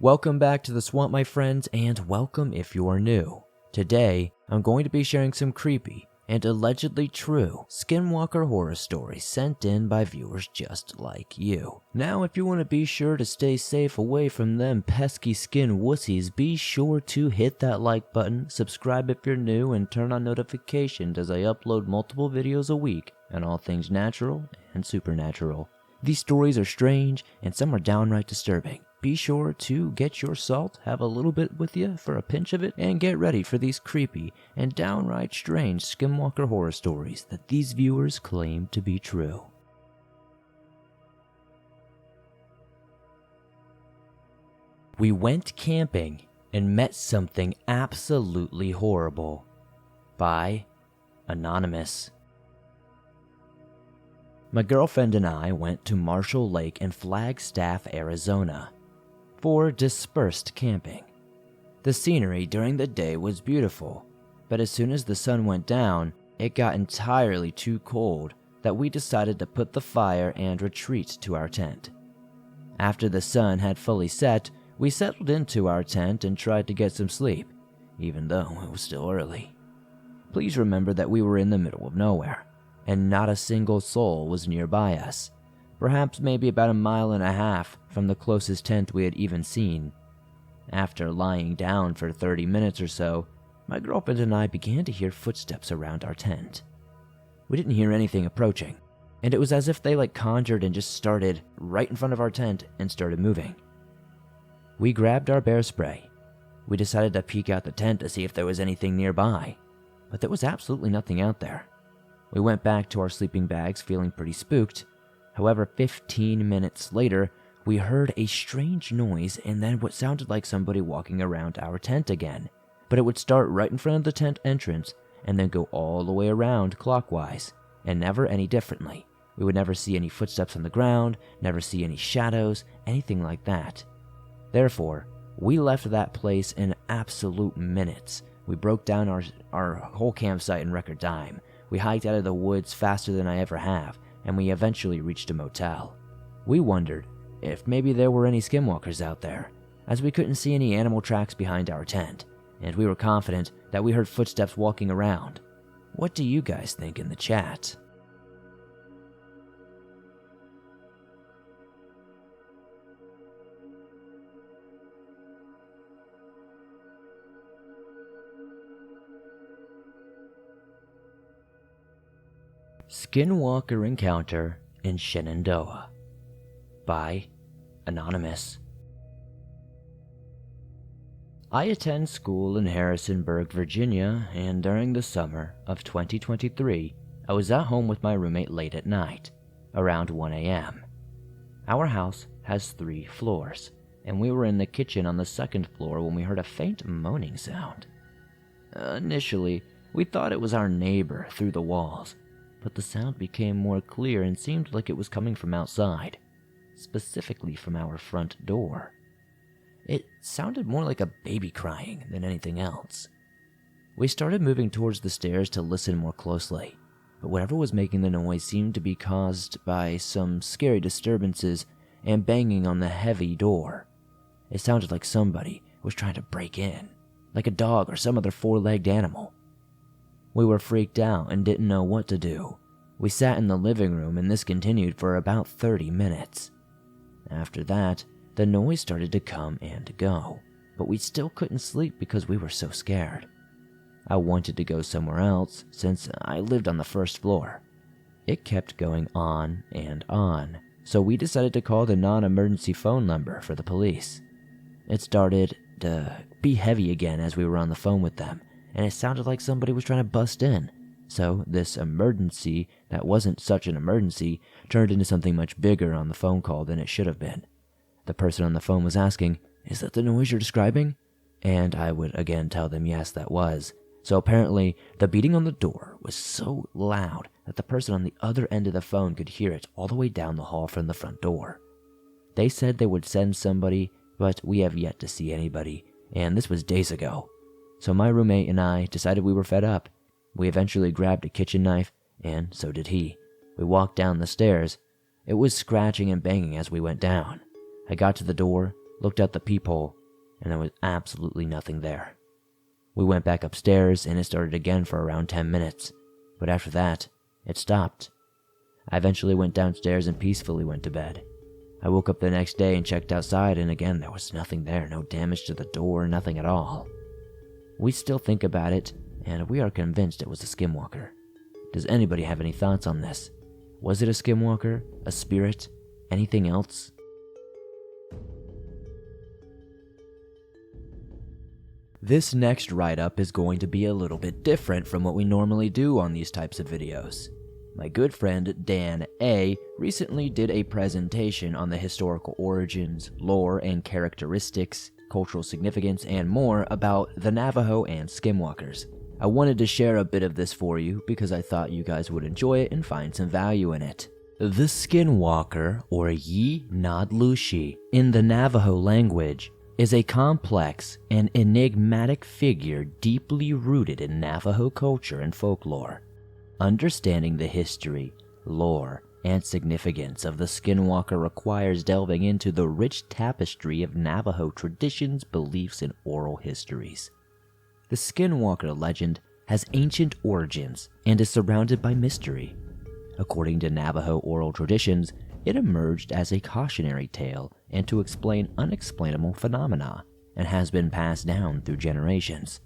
Welcome back to the swamp, my friends, and welcome if you are new. Today, I'm going to be sharing some creepy and allegedly true Skinwalker horror stories sent in by viewers just like you. Now, if you want to be sure to stay safe away from them pesky skin wussies, be sure to hit that like button, subscribe if you're new, and turn on notifications as I upload multiple videos a week on all things natural and supernatural. These stories are strange, and some are downright disturbing. Be sure to get your salt, have a little bit with you for a pinch of it, and get ready for these creepy and downright strange Skinwalker horror stories that these viewers claim to be true. We went camping and met something absolutely horrible. By Anonymous. My girlfriend and I went to Marshall Lake in Flagstaff, Arizona, for dispersed camping. The scenery during the day was beautiful, but as soon as the sun went down, it got entirely too cold that we decided to put the fire and retreat to our tent. After the sun had fully set, we settled into our tent and tried to get some sleep, even though it was still early. Please remember that we were in the middle of nowhere, and not a single soul was nearby us. Perhaps maybe about 1.5 miles from the closest tent we had even seen. After lying down for 30 minutes or so, my girlfriend and I began to hear footsteps around our tent. We didn't hear anything approaching, and it was as if they conjured and just started right in front of our tent and started moving. We grabbed our bear spray. We decided to peek out the tent to see if there was anything nearby, but there was absolutely nothing out there. We went back to our sleeping bags feeling pretty spooked. However, 15 minutes later, we heard a strange noise and then what sounded like somebody walking around our tent again. But it would start right in front of the tent entrance and then go all the way around clockwise, and never any differently. We would never see any footsteps on the ground, never see any shadows, anything like that. Therefore, we left that place in absolute minutes. We broke down our whole campsite in record time. We hiked out of the woods faster than I ever have, and we eventually reached a motel. We wondered if maybe there were any skinwalkers out there, as we couldn't see any animal tracks behind our tent, and we were confident that we heard footsteps walking around. What do you guys think in the chat? Skinwalker Encounter in Shenandoah by Anonymous. I attend school in Harrisonburg, Virginia, and during the summer of 2023, I was at home with my roommate late at night, around 1 a.m. Our house has 3 floors, and we were in the kitchen on the 2nd floor when we heard a faint moaning sound. Initially, we thought it was our neighbor through the walls, but the sound became more clear and seemed like it was coming from outside, specifically from our front door. It sounded more like a baby crying than anything else. We started moving towards the stairs to listen more closely, but whatever was making the noise seemed to be caused by some scary disturbances and banging on the heavy door. It sounded like somebody was trying to break in, like a dog or some other 4-legged animal. We were freaked out and didn't know what to do. We sat in the living room and this continued for about 30 minutes. After that, the noise started to come and go, but we still couldn't sleep because we were so scared. I wanted to go somewhere else since I lived on the 1st floor. It kept going on and on, so we decided to call the non-emergency phone number for the police. It started to be heavy again as we were on the phone with them, and it sounded like somebody was trying to bust in. So this emergency that wasn't such an emergency turned into something much bigger on the phone call than it should have been. The person on the phone was asking, "Is that the noise you're describing?" And I would again tell them yes, that was. So apparently the beating on the door was so loud that the person on the other end of the phone could hear it all the way down the hall from the front door. They said they would send somebody, but we have yet to see anybody, and this was days ago. So my roommate and I decided we were fed up. We eventually grabbed a kitchen knife, and so did he. We walked down the stairs. It was scratching and banging as we went down. I got to the door, looked out the peephole, and there was absolutely nothing there. We went back upstairs and it started again for around 10 minutes, but after that, it stopped. I eventually went downstairs and peacefully went to bed. I woke up the next day and checked outside, and again there was nothing there, no damage to the door, nothing at all. We still think about it, and we are convinced it was a Skinwalker. Does anybody have any thoughts on this? Was it a Skinwalker? A spirit? Anything else? This next write-up is going to be a little bit different from what we normally do on these types of videos. My good friend Dan A. recently did a presentation on the historical origins, lore and characteristics, cultural significance, and more about the Navajo and Skinwalkers. I wanted to share a bit of this for you because I thought you guys would enjoy it and find some value in it. The Skinwalker, or Yi-Nad-Lushi, in the Navajo language, is a complex and enigmatic figure deeply rooted in Navajo culture and folklore. Understanding the history, lore, and significance of the Skinwalker requires delving into the rich tapestry of Navajo traditions, beliefs, and oral histories. The Skinwalker legend has ancient origins and is surrounded by mystery. According to Navajo oral traditions, it emerged as a cautionary tale and to explain unexplainable phenomena, and has been passed down through generations.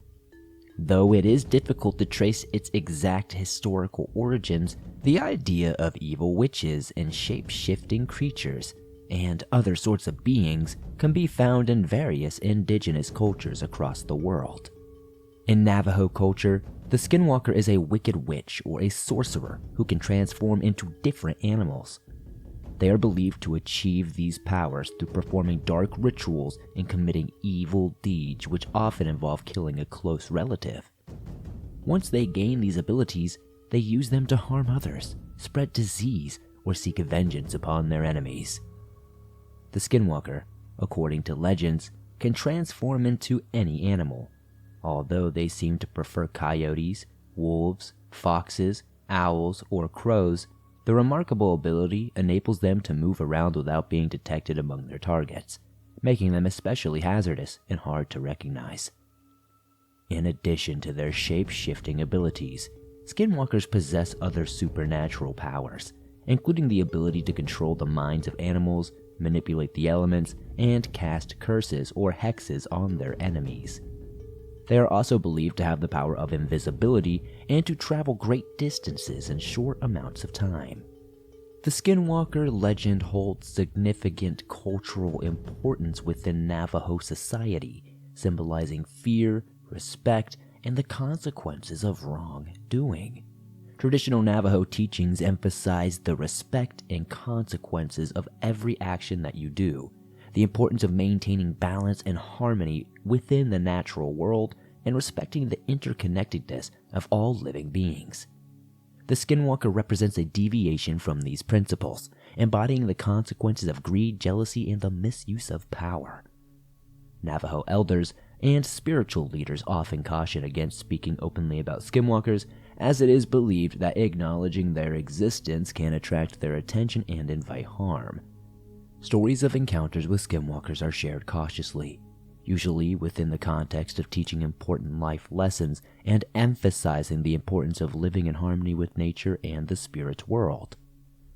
Though it is difficult to trace its exact historical origins, the idea of evil witches and shape-shifting creatures and other sorts of beings can be found in various indigenous cultures across the world. In Navajo culture, the Skinwalker is a wicked witch or a sorcerer who can transform into different animals. They are believed to achieve these powers through performing dark rituals and committing evil deeds, which often involve killing a close relative. Once they gain these abilities, they use them to harm others, spread disease, or seek vengeance upon their enemies. The Skinwalker, according to legends, can transform into any animal, although they seem to prefer coyotes, wolves, foxes, owls, or crows. The remarkable ability enables them to move around without being detected among their targets, making them especially hazardous and hard to recognize. In addition to their shape-shifting abilities, Skinwalkers possess other supernatural powers, including the ability to control the minds of animals, manipulate the elements, and cast curses or hexes on their enemies. They are also believed to have the power of invisibility and to travel great distances in short amounts of time. The Skinwalker legend holds significant cultural importance within Navajo society, symbolizing fear, respect, and the consequences of wrongdoing. Traditional Navajo teachings emphasize the respect and consequences of every action that you do, the importance of maintaining balance and harmony within the natural world, and respecting the interconnectedness of all living beings. The Skinwalker represents a deviation from these principles, embodying the consequences of greed, jealousy, and the misuse of power. Navajo elders and spiritual leaders often caution against speaking openly about Skinwalkers, as it is believed that acknowledging their existence can attract their attention and invite harm. Stories of encounters with Skinwalkers are shared cautiously, usually within the context of teaching important life lessons and emphasizing the importance of living in harmony with nature and the spirit world.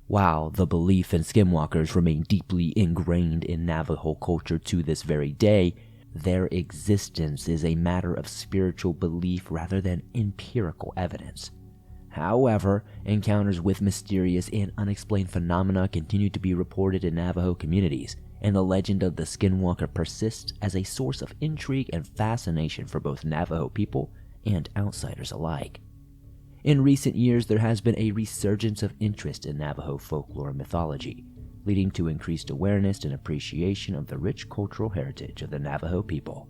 While the belief in Skinwalkers remain deeply ingrained in Navajo culture to this very day, their existence is a matter of spiritual belief rather than empirical evidence. However, encounters with mysterious and unexplained phenomena continue to be reported in Navajo communities, and the legend of the Skinwalker persists as a source of intrigue and fascination for both Navajo people and outsiders alike. In recent years, there has been a resurgence of interest in Navajo folklore and mythology, leading to increased awareness and appreciation of the rich cultural heritage of the Navajo people.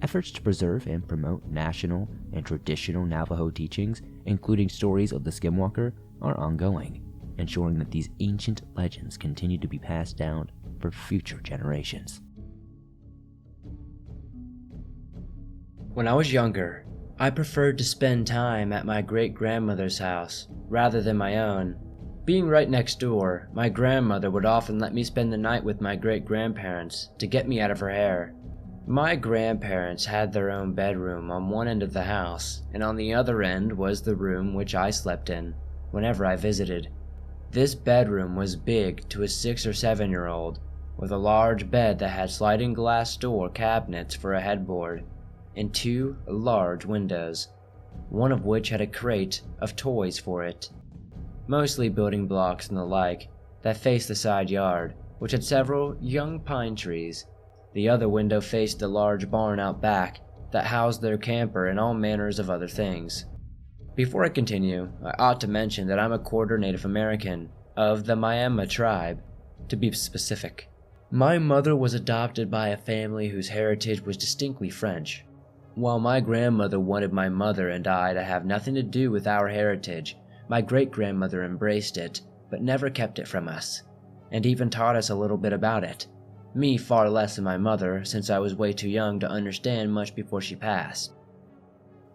Efforts to preserve and promote national and traditional Navajo teachings, including stories of the Skinwalker, are ongoing, ensuring that these ancient legends continue to be passed down for future generations. When I was younger, I preferred to spend time at my great-grandmother's house rather than my own, Being right next door, my grandmother would often let me spend the night with my great-grandparents to get me out of her hair. My grandparents had their own bedroom on one end of the house, and on the other end was the room which I slept in whenever I visited. This bedroom was big to a 6 or 7-year-old, with a large bed that had sliding glass door cabinets for a headboard, and 2 large windows, one of which had a crate of toys for it, mostly building blocks and the like, that faced the side yard, which had several young pine trees. The other window faced a large barn out back that housed their camper and all manners of other things. Before I continue, I ought to mention that I'm a quarter Native American, of the Miami tribe, to be specific. My mother was adopted by a family whose heritage was distinctly French. While my grandmother wanted my mother and I to have nothing to do with our heritage, my great-grandmother embraced it, but never kept it from us, and even taught us a little bit about it. Me far less than my mother, since I was way too young to understand much before she passed.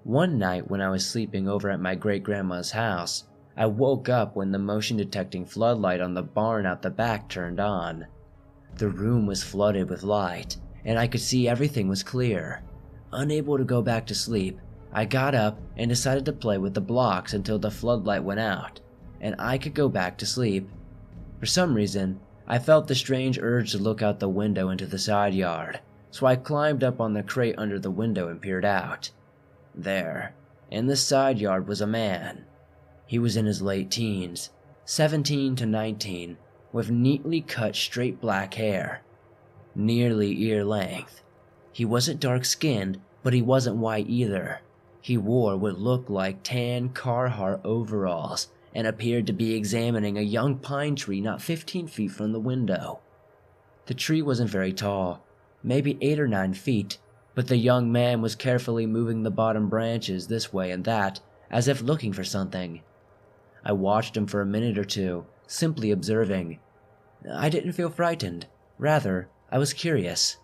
One night when I was sleeping over at my great-grandma's house, I woke up when the motion-detecting floodlight on the barn out the back turned on. The room was flooded with light, and I could see everything was clear. Unable to go back to sleep, I got up and decided to play with the blocks until the floodlight went out, and I could go back to sleep. For some reason, I felt the strange urge to look out the window into the side yard, so I climbed up on the crate under the window and peered out. There, in the side yard, was a man. He was in his late teens, 17 to 19, with neatly cut straight black hair, nearly ear length. He wasn't dark-skinned, but he wasn't white either. He wore what looked like tan Carhartt overalls and appeared to be examining a young pine tree not 15 feet from the window. The tree wasn't very tall, maybe 8 or 9 feet, but the young man was carefully moving the bottom branches this way and that, as if looking for something. I watched him for a minute or two, simply observing. I didn't feel frightened. Rather, I was curious.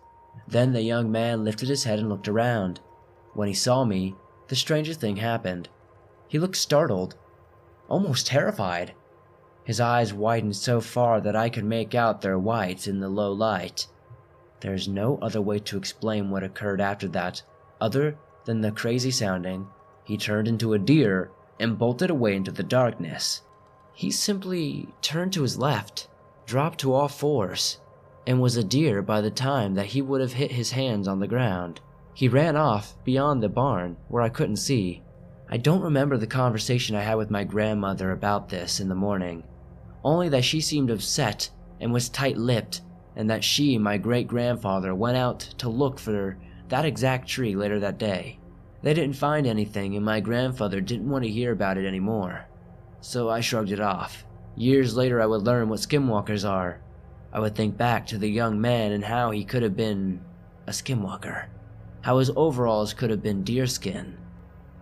Then the young man lifted his head and looked around. When he saw me, the strangest thing happened. He looked startled, almost terrified. His eyes widened so far that I could make out their whites in the low light. There's no other way to explain what occurred after that, other than the crazy sounding. He turned into a deer and bolted away into the darkness. He simply turned to his left, dropped to all fours, and was a deer by the time that he would have hit his hands on the ground. He ran off beyond the barn where I couldn't see. I don't remember the conversation I had with my grandmother about this in the morning, only that she seemed upset and was tight-lipped, and that she and my great-grandfather went out to look for that exact tree later that day. They didn't find anything, and my grandfather didn't want to hear about it anymore, so I shrugged it off. Years later I would learn what skinwalkers are. I would think back to the young man and how he could have been a skinwalker, how his overalls could have been deerskin.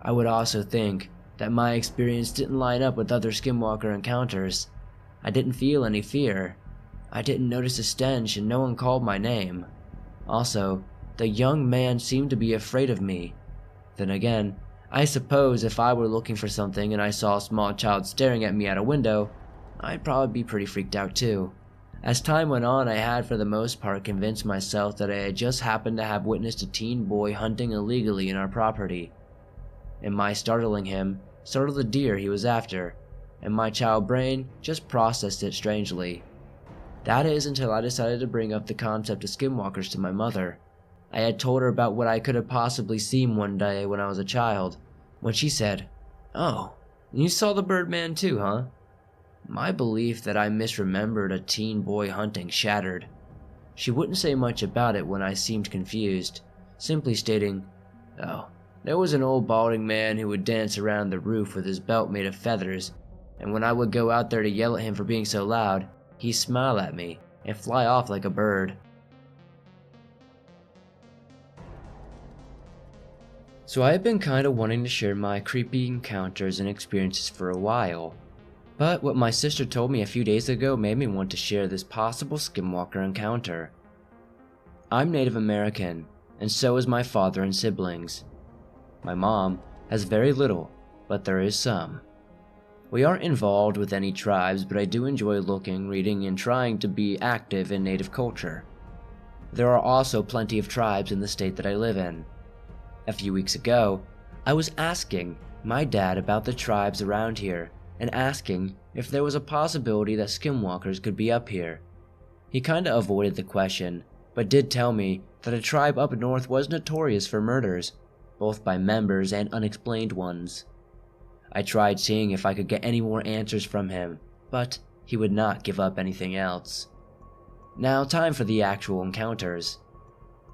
I would also think that my experience didn't line up with other skinwalker encounters. I didn't feel any fear. I didn't notice a stench and no one called my name. Also, the young man seemed to be afraid of me. Then again, I suppose if I were looking for something and I saw a small child staring at me out a window, I'd probably be pretty freaked out too. As time went on, I had for the most part convinced myself that I had just happened to have witnessed a teen boy hunting illegally in our property, and my startling him startled the deer he was after, and my child brain just processed it strangely. That is until I decided to bring up the concept of skinwalkers to my mother. I had told her about what I could have possibly seen one day when I was a child, when she said, "Oh, you saw the Birdman too, huh?" My belief that I misremembered a teen boy hunting shattered. She wouldn't say much about it when I seemed confused, simply stating, "Oh, there was an old balding man who would dance around the roof with his belt made of feathers, and when I would go out there to yell at him for being so loud, he'd smile at me and fly off like a bird." So I had been kinda wanting to share my creepy encounters and experiences for a while, but what my sister told me a few days ago made me want to share this possible skinwalker encounter. I'm Native American, and so is my father and siblings. My mom has very little, but there is some. We aren't involved with any tribes, but I do enjoy looking, reading, and trying to be active in native culture. There are also plenty of tribes in the state that I live in. A few weeks ago, I was asking my dad about the tribes around here and asking if there was a possibility that Skinwalkers could be up here. He kinda avoided the question, but did tell me that a tribe up north was notorious for murders, both by members and unexplained ones. I tried seeing if I could get any more answers from him, but he would not give up anything else. Now, time for the actual encounters.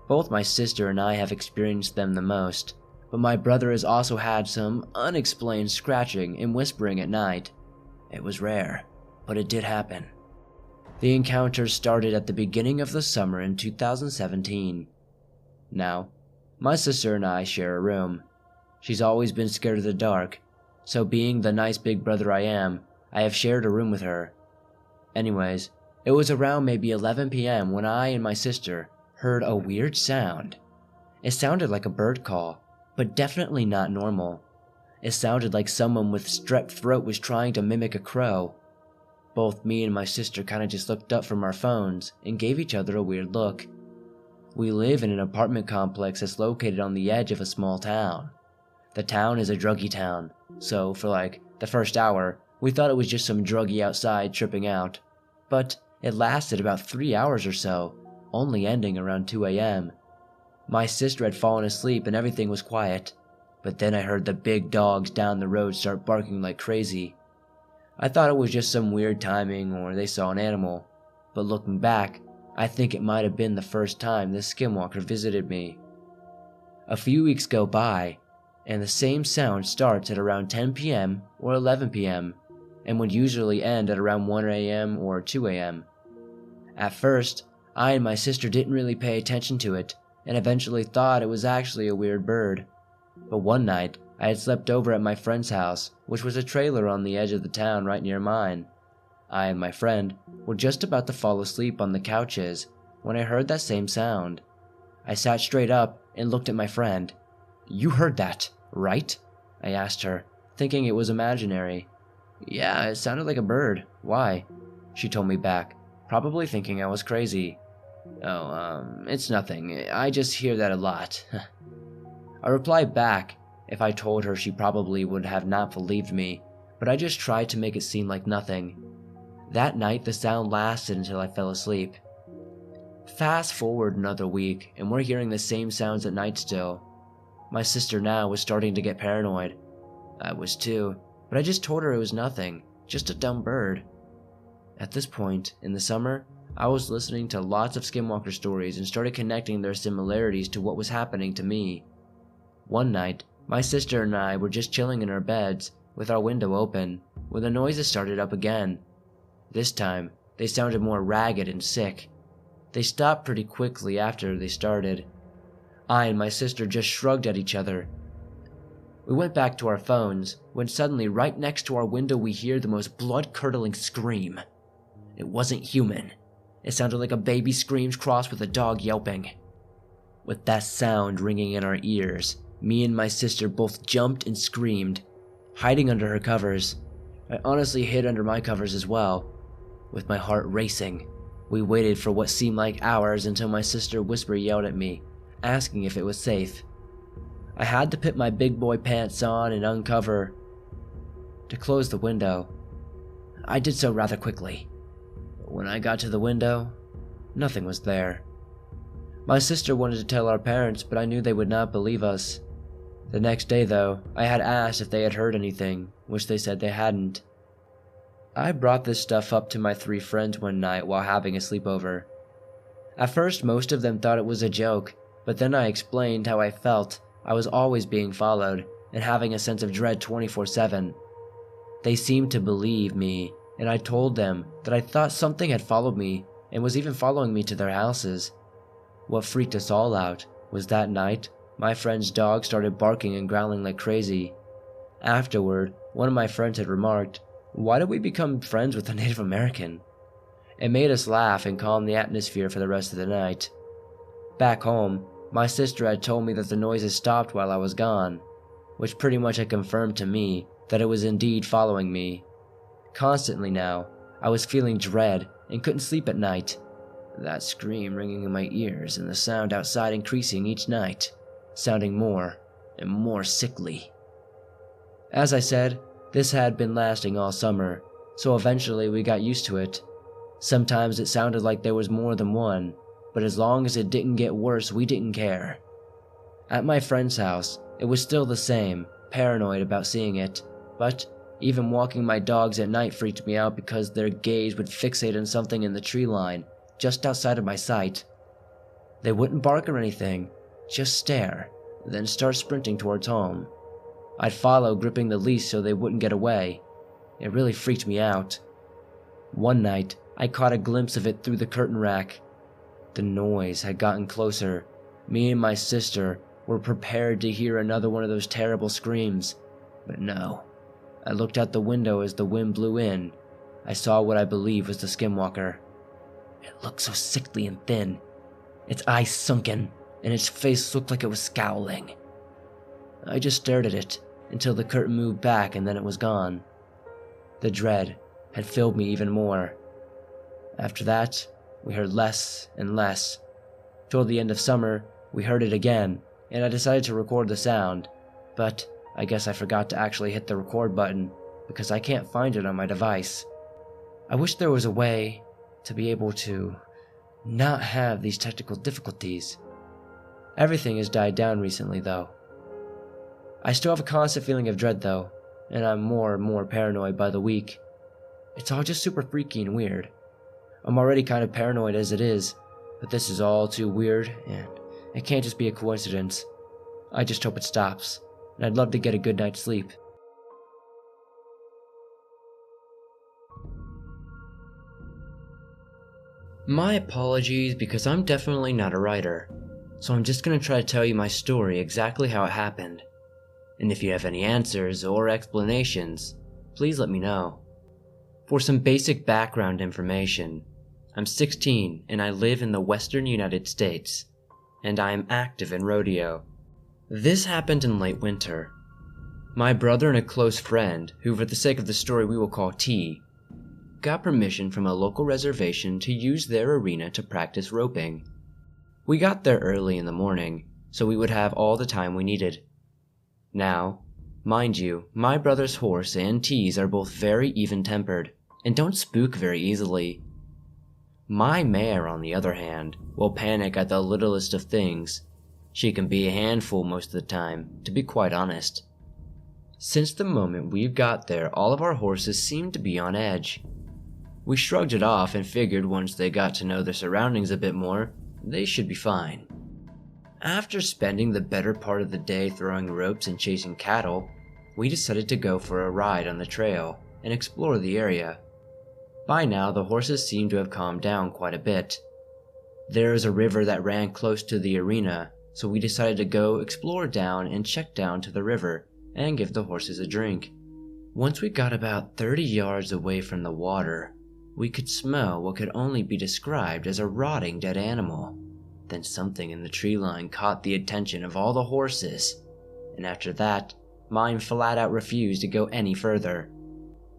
Both my sister and I have experienced them the most, but my brother has also had some unexplained scratching and whispering at night. It was rare, but it did happen. The encounters started at the beginning of the summer in 2017. Now, my sister and I share a room. She's always been scared of the dark, so being the nice big brother I am, I have shared a room with her. Anyways, it was around maybe 11 p.m. when I and my sister heard a weird sound. It sounded like a bird call, but definitely not normal. It sounded like someone with strep throat was trying to mimic a crow. Both me and my sister kinda just looked up from our phones and gave each other a weird look. We live in an apartment complex that's located on the edge of a small town. The town is a druggie town, so for like the first hour, we thought it was just some druggie outside tripping out. But it lasted about 3 hours or so, only ending around 2 a.m. My sister had fallen asleep and everything was quiet, but then I heard the big dogs down the road start barking like crazy. I thought it was just some weird timing or they saw an animal, but looking back, I think it might have been the first time this Skinwalker visited me. A few weeks go by, and the same sound starts at around 10 p.m. or 11 p.m. and would usually end at around 1 a.m. or 2 a.m. At first, I and my sister didn't really pay attention to it and eventually thought it was actually a weird bird. But one night, I had slept over at my friend's house, which was a trailer on the edge of the town right near mine. I and my friend were just about to fall asleep on the couches when I heard that same sound. I sat straight up and looked at my friend. "You heard that, right?" I asked her, thinking it was imaginary. "Yeah, it sounded like a bird. Why?" She told me back, probably thinking I was crazy. It's nothing. I just hear that a lot." I replied back. If I told her, she probably would have not believed me, but I just tried to make it seem like nothing. That night, the sound lasted until I fell asleep. Fast forward another week, and we're hearing the same sounds at night still. My sister now was starting to get paranoid. I was too, but I just told her it was nothing, just a dumb bird. At this point, in the summer, I was listening to lots of Skinwalker stories and started connecting their similarities to what was happening to me. One night, my sister and I were just chilling in our beds with our window open when the noises started up again. This time, they sounded more ragged and sick. They stopped pretty quickly after they started. I and my sister just shrugged at each other. We went back to our phones when suddenly right next to our window we hear the most blood-curdling scream. It wasn't human. It sounded like a baby screams crossed with a dog yelping. With that sound ringing in our ears, me and my sister both jumped and screamed, hiding under her covers. I honestly hid under my covers as well. With my heart racing, we waited for what seemed like hours until my sister whisper yelled at me, asking if it was safe. I had to put my big boy pants on and uncover to close the window. I did so rather quickly. When I got to the window, nothing was there. My sister wanted to tell our parents, but I knew they would not believe us. The next day, though, I had asked if they had heard anything, which they said they hadn't. I brought this stuff up to my 3 friends one night while having a sleepover. At first, most of them thought it was a joke, but then I explained how I felt I was always being followed and having a sense of dread 24/7. They seemed to believe me, and I told them that I thought something had followed me and was even following me to their houses. What freaked us all out was that night, my friend's dog started barking and growling like crazy. Afterward, one of my friends had remarked, "Why did we become friends with a Native American?" It made us laugh and calm the atmosphere for the rest of the night. Back home, my sister had told me that the noises stopped while I was gone, which pretty much had confirmed to me that it was indeed following me. Constantly now, I was feeling dread and couldn't sleep at night. That scream ringing in my ears and the sound outside increasing each night, sounding more and more sickly. As I said, this had been lasting all summer, so eventually we got used to it. Sometimes it sounded like there was more than one, but as long as it didn't get worse, we didn't care. At my friend's house, it was still the same, paranoid about seeing it, but even walking my dogs at night freaked me out because their gaze would fixate on something in the tree line, just outside of my sight. They wouldn't bark or anything, just stare, then start sprinting towards home. I'd follow, gripping the leash so they wouldn't get away. It really freaked me out. One night, I caught a glimpse of it through the curtain rack. The noise had gotten closer. Me and my sister were prepared to hear another one of those terrible screams, but no. I looked out the window as the wind blew in. I saw what I believe was the Skinwalker. It looked so sickly and thin, its eyes sunken, and its face looked like it was scowling. I just stared at it until the curtain moved back and then it was gone. The dread had filled me even more. After that, we heard less and less. Toward the end of summer, we heard it again, and I decided to record the sound, but I guess I forgot to actually hit the record button because I can't find it on my device. I wish there was a way to be able to not have these technical difficulties. Everything has died down recently, though. I still have a constant feeling of dread, though, and I'm more and more paranoid by the week. It's all just super freaky and weird. I'm already kind of paranoid as it is, but this is all too weird, and it can't just be a coincidence. I just hope it stops, and I'd love to get a good night's sleep. My apologies because I'm definitely not a writer, so I'm just going to try to tell you my story exactly how it happened. And if you have any answers or explanations, please let me know. For some basic background information, I'm 16 and I live in the western United States, and I am active in rodeo. This happened in late winter. My brother and a close friend, who for the sake of the story we will call T, got permission from a local reservation to use their arena to practice roping. We got there early in the morning, so we would have all the time we needed. Now, mind you, my brother's horse and T's are both very even-tempered, and don't spook very easily. My mare, on the other hand, will panic at the littlest of things. She can be a handful most of the time, to be quite honest. Since the moment we got there, all of our horses seemed to be on edge. We shrugged it off and figured once they got to know their surroundings a bit more, they should be fine. After spending the better part of the day throwing ropes and chasing cattle, we decided to go for a ride on the trail and explore the area. By now, the horses seemed to have calmed down quite a bit. There is a river that ran close to the arena, so we decided to go explore down and check down to the river and give the horses a drink. Once we got about 30 yards away from the water, we could smell what could only be described as a rotting dead animal. Then something in the tree line caught the attention of all the horses, and after that, mine flat out refused to go any further.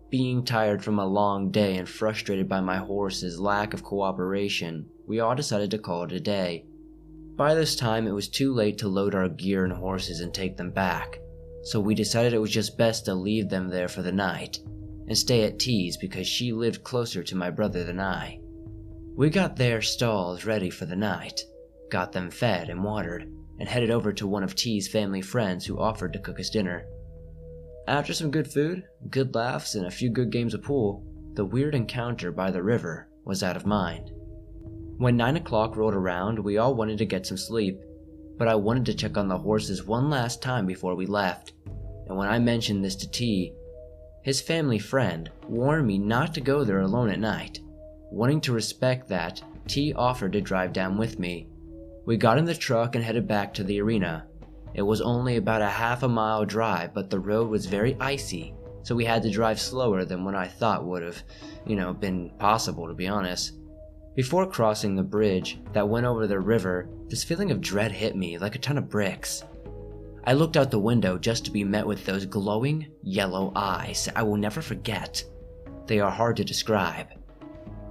Being tired from a long day and frustrated by my horse's lack of cooperation, we all decided to call it a day. By this time, it was too late to load our gear and horses and take them back, so we decided it was just best to leave them there for the night and stay at T's because she lived closer to my brother than I. We got their stalls ready for the night, got them fed and watered, and headed over to one of T's family friends who offered to cook us dinner. After some good food, good laughs, and a few good games of pool, the weird encounter by the river was out of mind. When 9 o'clock rolled around, we all wanted to get some sleep, but I wanted to check on the horses one last time before we left, and when I mentioned this to T, his family friend warned me not to go there alone at night. Wanting to respect that, T offered to drive down with me. We got in the truck and headed back to the arena. It was only about a half a mile drive, but the road was very icy, so we had to drive slower than what I thought would have, been possible, to be honest. Before crossing the bridge that went over the river, this feeling of dread hit me like a ton of bricks. I looked out the window just to be met with those glowing yellow eyes I will never forget. They are hard to describe.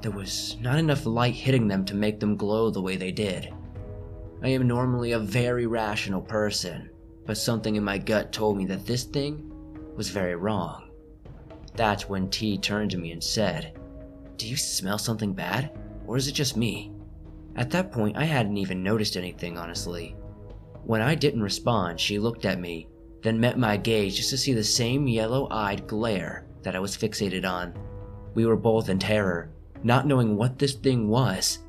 There was not enough light hitting them to make them glow the way they did. I am normally a very rational person, but something in my gut told me that this thing was very wrong. That's when T turned to me and said, "Do you smell something bad, or is it just me?" At that point, I hadn't even noticed anything, honestly. When I didn't respond, she looked at me, then met my gaze just to see the same yellow-eyed glare that I was fixated on. We were both in terror, not knowing what this thing was.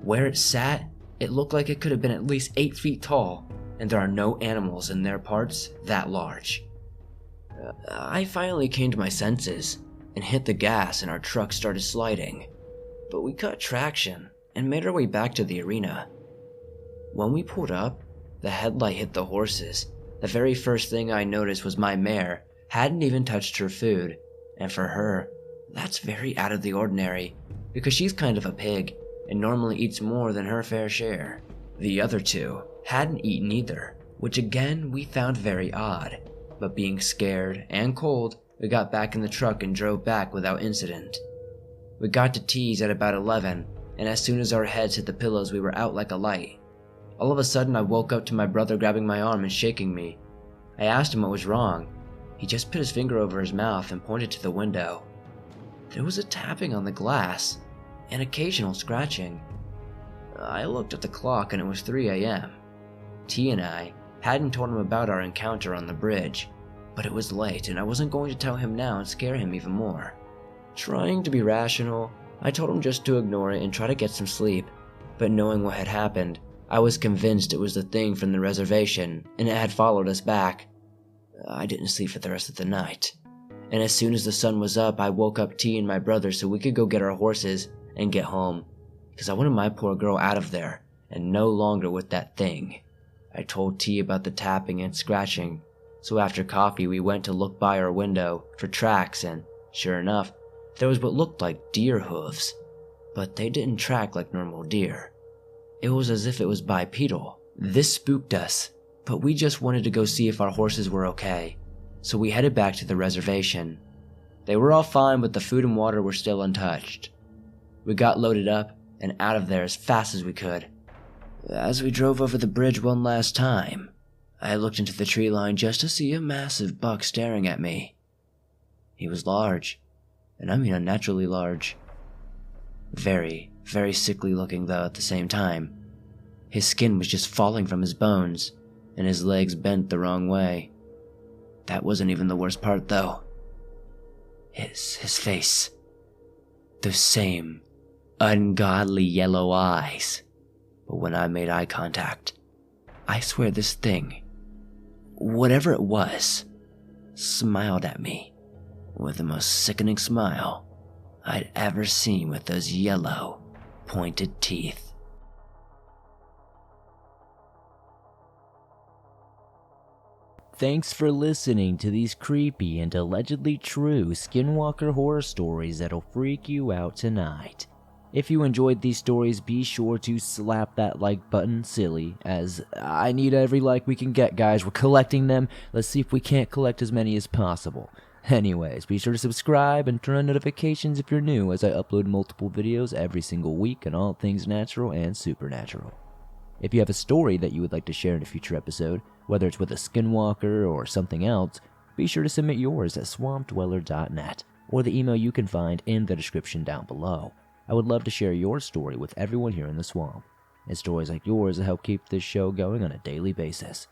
Where it sat, it looked like it could have been at least 8 feet tall, and there are no animals in their parts that large. I finally came to my senses and hit the gas, and our truck started sliding. But we got traction and made our way back to the arena. When we pulled up, the headlight hit the horses. The very first thing I noticed was my mare hadn't even touched her food, and for her, that's very out of the ordinary, because she's kind of a pig and normally eats more than her fair share. The other two hadn't eaten either, which again we found very odd, but being scared and cold, we got back in the truck and drove back without incident. We got to T's at about 11, and as soon as our heads hit the pillows, we were out like a light. All of a sudden, I woke up to my brother grabbing my arm and shaking me. I asked him what was wrong. He just put his finger over his mouth and pointed to the window. There was a tapping on the glass, and occasional scratching. I looked at the clock and it was 3 a.m. T and I hadn't told him about our encounter on the bridge, but it was late and I wasn't going to tell him now and scare him even more. Trying to be rational, I told him just to ignore it and try to get some sleep, but knowing what had happened, I was convinced it was the thing from the reservation and it had followed us back. I didn't sleep for the rest of the night, and as soon as the sun was up, I woke up T and my brother so we could go get our horses and get home, because I wanted my poor girl out of there and no longer with that thing. I told T about the tapping and scratching, so after coffee we went to look by our window for tracks, and sure enough, there was what looked like deer hooves, but they didn't track like normal deer. It was as if it was bipedal. This spooked us, but we just wanted to go see if our horses were okay, so we headed back to the reservation. They were all fine, but the food and water were still untouched. We got loaded up and out of there as fast as we could. As we drove over the bridge one last time, I looked into the tree line just to see a massive buck staring at me. He was large, and I mean unnaturally large. Very, very sickly looking though at the same time. His skin was just falling from his bones, and his legs bent the wrong way. That wasn't even the worst part though. His face. Those same ungodly yellow eyes. But when I made eye contact, I swear this thing, whatever it was, smiled at me with the most sickening smile I'd ever seen, with those yellow, pointed teeth. Thanks for listening to these creepy and allegedly true Skinwalker horror stories that'll freak you out tonight. If you enjoyed these stories, be sure to slap that like button, silly, as I need every like we can get, guys. We're collecting them. Let's see if we can't collect as many as possible. Anyways, be sure to subscribe and turn on notifications if you're new, as I upload multiple videos every single week on all things natural and supernatural. If you have a story that you would like to share in a future episode, whether it's with a skinwalker or something else, be sure to submit yours at swampdweller.net, or the email you can find in the description down below. I would love to share your story with everyone here in the swamp, and stories like yours will help keep this show going on a daily basis.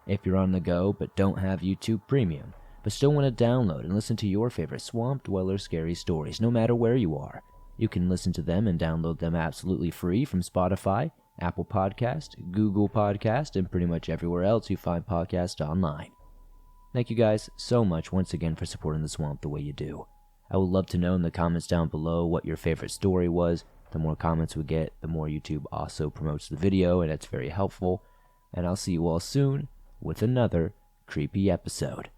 If you're on the go but don't have YouTube Premium, but still want to download and listen to your favorite Swamp Dweller scary stories no matter where you are, you can listen to them and download them absolutely free from Spotify, Apple Podcast, Google Podcast, and pretty much everywhere else you find podcasts online. Thank you guys so much once again for supporting the swamp the way you do. I would love to know in the comments down below what your favorite story was. The more comments we get, the more YouTube also promotes the video, and it's very helpful. And I'll see you all soon with another creepy episode.